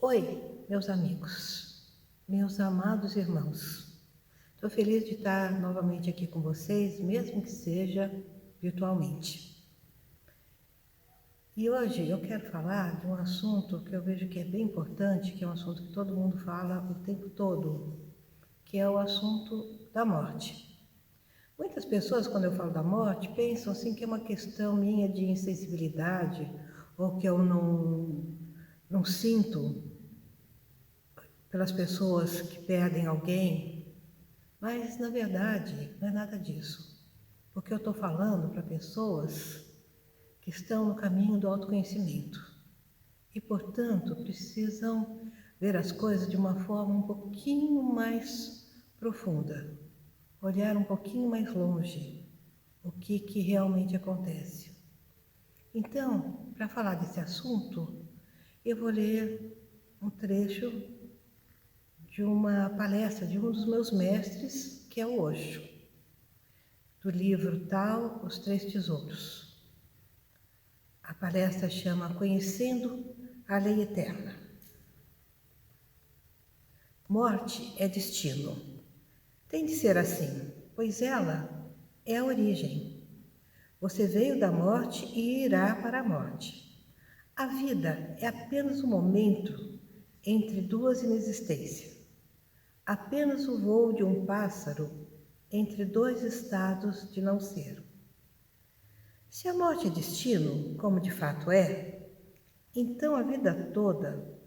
Oi, meus amigos, meus amados irmãos. Estou feliz de estar novamente aqui com vocês, mesmo que seja virtualmente. E hoje eu quero falar de um assunto que eu vejo que é bem importante, que é um assunto que todo mundo fala o tempo todo, que é o assunto da morte. Muitas pessoas, quando eu falo da morte, pensam assim que é uma questão minha de insensibilidade ou que eu não sinto pelas pessoas que perdem alguém, mas na verdade não é nada disso, porque eu estou falando para pessoas que estão no caminho do autoconhecimento e, portanto, precisam ver as coisas de uma forma um pouquinho mais profunda, olhar um pouquinho mais longe o que realmente acontece. Então, para falar desse assunto, eu vou ler um trecho de uma palestra de um dos meus mestres, que é o Osho, do livro Tao, Os Três Tesouros. A palestra chama Conhecendo a Lei Eterna. Morte é destino. Tem de ser assim, pois ela é a origem. Você veio da morte e irá para a morte. A vida é apenas um momento entre duas inexistências. Apenas o voo de um pássaro entre dois estados de não ser. Se a morte é destino, como de fato é, então a vida toda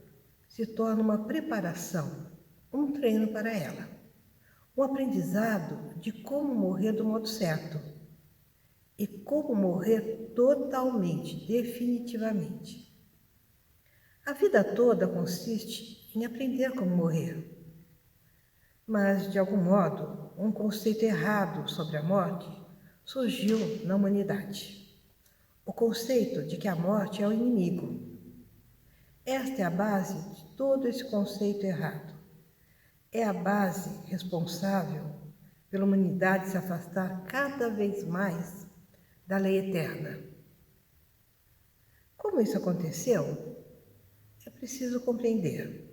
se torna uma preparação, um treino para ela, um aprendizado de como morrer do modo certo e como morrer totalmente, definitivamente. A vida toda consiste em aprender como morrer. Mas, de algum modo, um conceito errado sobre a morte surgiu na humanidade. O conceito de que a morte é o inimigo. Esta é a base de todo esse conceito errado. É a base responsável pela humanidade se afastar cada vez mais da lei eterna. Como isso aconteceu? É preciso compreender.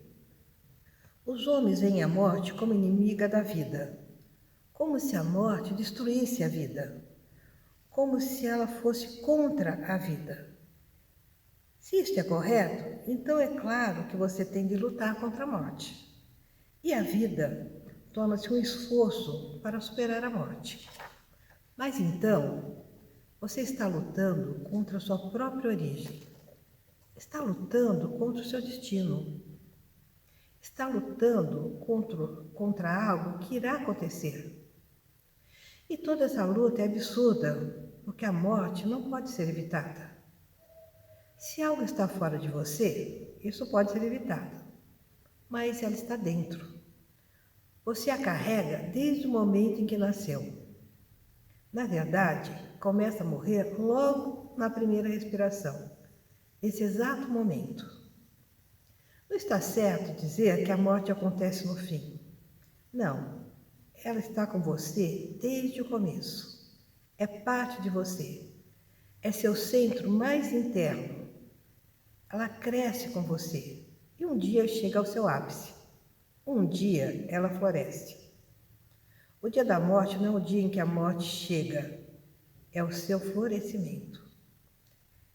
Os homens veem a morte como inimiga da vida, como se a morte destruísse a vida, como se ela fosse contra a vida. Se isto é correto, então é claro que você tem de lutar contra a morte. E a vida torna-se um esforço para superar a morte. Mas então, você está lutando contra a sua própria origem. Está lutando contra o seu destino. Está lutando contra algo que irá acontecer. E toda essa luta é absurda, porque a morte não pode ser evitada. Se algo está fora de você, isso pode ser evitado, mas ela está dentro. Você a carrega desde o momento em que nasceu. Na verdade, começa a morrer logo na primeira respiração, nesse exato momento. Não está certo dizer que a morte acontece no fim. Não, ela está com você desde o começo. É parte de você. É seu centro mais interno. Ela cresce com você e um dia chega ao seu ápice. Um dia ela floresce. O dia da morte não é o dia em que a morte chega, é o seu florescimento.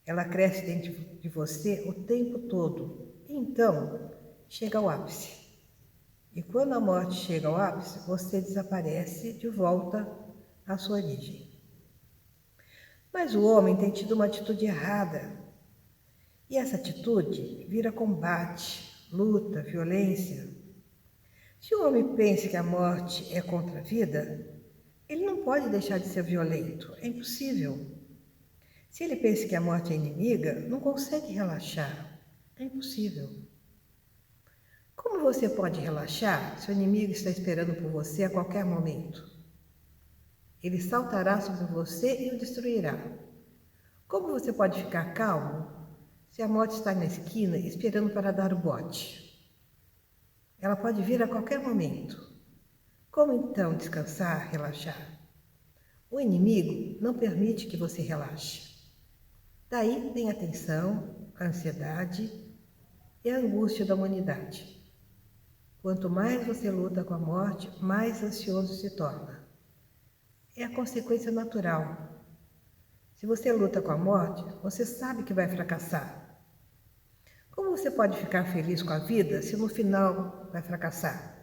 Ela cresce dentro de você o tempo todo e então chega ao ápice. E quando a morte chega ao ápice, você desaparece de volta à sua origem. Mas o homem tem tido uma atitude errada. E essa atitude vira combate, luta, violência. Se o homem pensa que a morte é contra a vida, ele não pode deixar de ser violento, é impossível. Se ele pensa que a morte é inimiga, não consegue relaxar, é impossível. Como você pode relaxar se o inimigo está esperando por você a qualquer momento? Ele saltará sobre você e o destruirá. Como você pode ficar calmo se a morte está na esquina esperando para dar o bote? Ela pode vir a qualquer momento. Como então descansar, relaxar? O inimigo não permite que você relaxe. Daí vem a tensão, a ansiedade. é a angústia da humanidade. Quanto mais você luta com a morte, mais ansioso se torna. É a consequência natural. Se você luta com a morte, você sabe que vai fracassar. Como você pode ficar feliz com a vida se no final vai fracassar?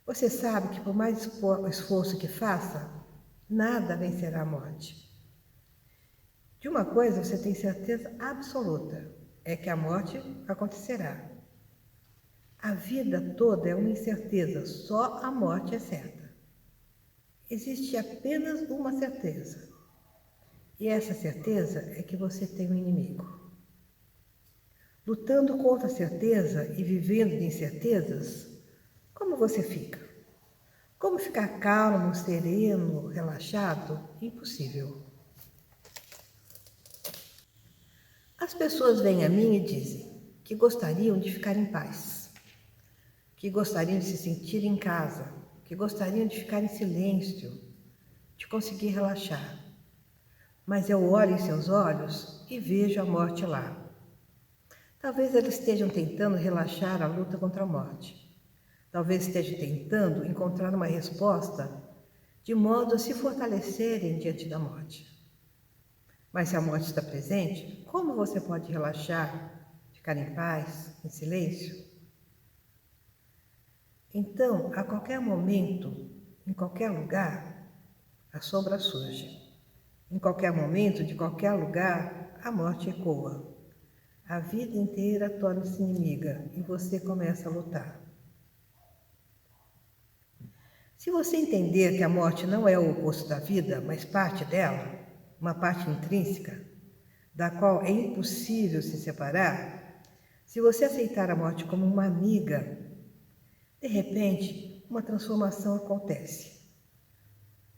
Você sabe que por mais esforço que faça, nada vencerá a morte. De uma coisa você tem certeza absoluta, é que a morte acontecerá. A vida toda é uma incerteza, só a morte é certa. Existe apenas uma certeza, e essa certeza é que você tem um inimigo. Lutando contra a certeza e vivendo de incertezas, como você fica? Como ficar calmo, sereno, relaxado? Impossível. As pessoas vêm a mim e dizem que gostariam de ficar em paz, que gostariam de se sentir em casa, que gostariam de ficar em silêncio, de conseguir relaxar. Mas eu olho em seus olhos e vejo a morte lá. Talvez eles estejam tentando relaxar a luta contra a morte. Talvez estejam tentando encontrar uma resposta de modo a se fortalecerem diante da morte. Mas se a morte está presente, como você pode relaxar, ficar em paz, em silêncio? Então, a qualquer momento, em qualquer lugar, a sombra surge. Em qualquer momento, de qualquer lugar, a morte ecoa. A vida inteira torna-se inimiga e você começa a lutar. Se você entender que a morte não é o oposto da vida, mas parte dela, uma parte intrínseca, da qual é impossível se separar, se você aceitar a morte como uma amiga, de repente, uma transformação acontece.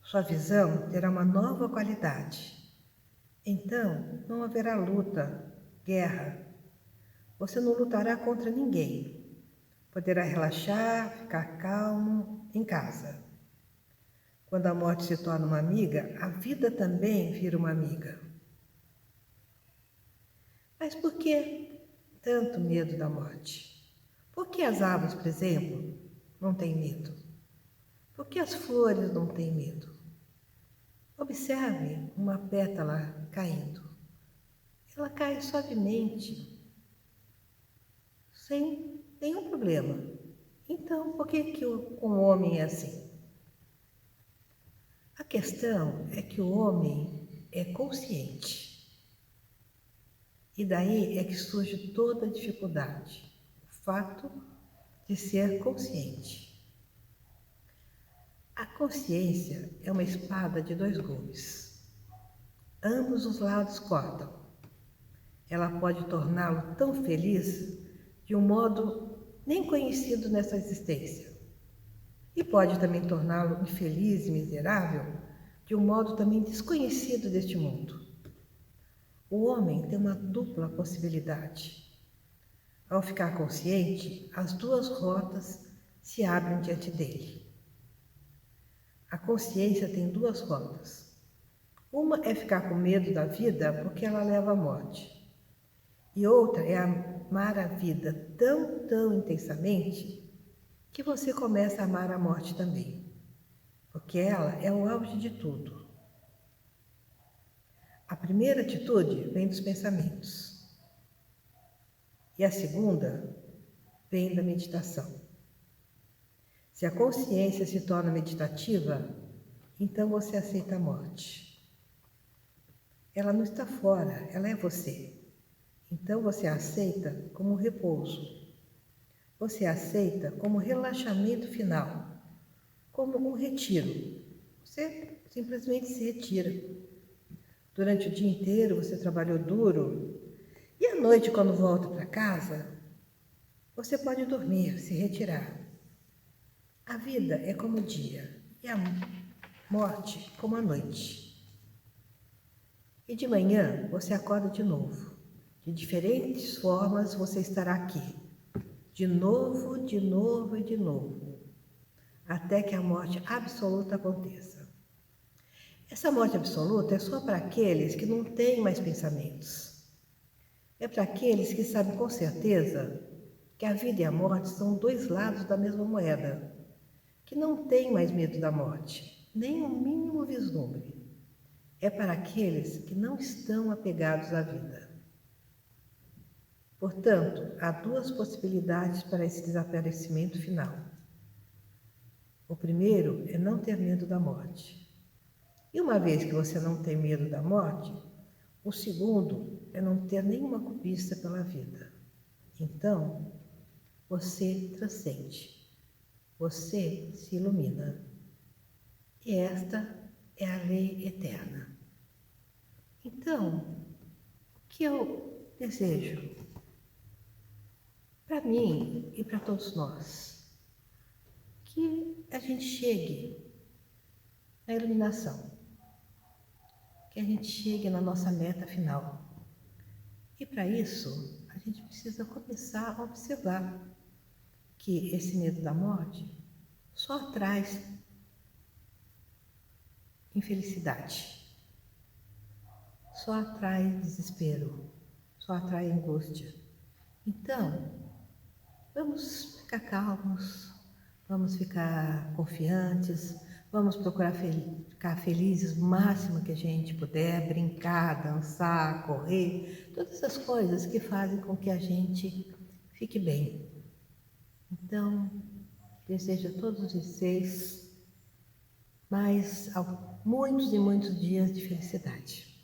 Sua visão terá uma nova qualidade. Então, não haverá luta, guerra. Você não lutará contra ninguém. Poderá relaxar, ficar calmo em casa. Quando a morte se torna uma amiga, a vida também vira uma amiga. Mas por que tanto medo da morte? Por que as árvores, por exemplo, não têm medo? Por que as flores não têm medo? Observe uma pétala caindo. Ela cai suavemente, sem nenhum problema. Então, por que o homem é assim? A questão é que o homem é consciente. E daí é que surge toda a dificuldade, o fato de ser consciente. A consciência é uma espada de dois gumes. Ambos os lados cortam. Ela pode torná-lo tão feliz de um modo nem conhecido nessa existência. E pode também torná-lo infeliz e miserável de um modo também desconhecido deste mundo. O homem tem uma dupla possibilidade. Ao ficar consciente, as duas rotas se abrem diante dele. A consciência tem duas rotas. Uma é ficar com medo da vida porque ela leva à morte. E outra é amar a vida tão intensamente que você começa a amar a morte também. Porque ela é o auge de tudo. A primeira atitude vem dos pensamentos. E a segunda vem da meditação. Se a consciência se torna meditativa, então você aceita a morte. Ela não está fora, ela é você. Então você a aceita como repouso. Você a aceita como relaxamento final, como um retiro. Você simplesmente se retira. Durante o dia inteiro você trabalhou duro e à noite, quando volta para casa, você pode dormir, se retirar. A vida é como o dia e a morte como a noite. E de manhã você acorda de novo. De diferentes formas você estará aqui. De novo, até que a morte absoluta aconteça. Essa morte absoluta é só para aqueles que não têm mais pensamentos. É para aqueles que sabem com certeza que a vida e a morte são dois lados da mesma moeda, que não têm mais medo da morte, nem o mínimo vislumbre. É para aqueles que não estão apegados à vida. Portanto, há duas possibilidades para esse desaparecimento final. O primeiro é não ter medo da morte. E uma vez que você não tem medo da morte, o segundo é não ter nenhuma cobiça pela vida. Então, você transcende, você se ilumina. E esta é a lei eterna. Então, o que eu desejo para mim e para todos nós? Que a gente chegue na iluminação, que a gente chegue na nossa meta final. E para isso, a gente precisa começar a observar que esse medo da morte só traz infelicidade, só atrai desespero, só atrai angústia. Então, vamos ficar calmos, vamos ficar confiantes, vamos procurar ficar felizes o máximo que a gente puder, brincar, dançar, correr, todas essas coisas que fazem com que a gente fique bem. Então, desejo a todos vocês muitos e muitos dias de felicidade.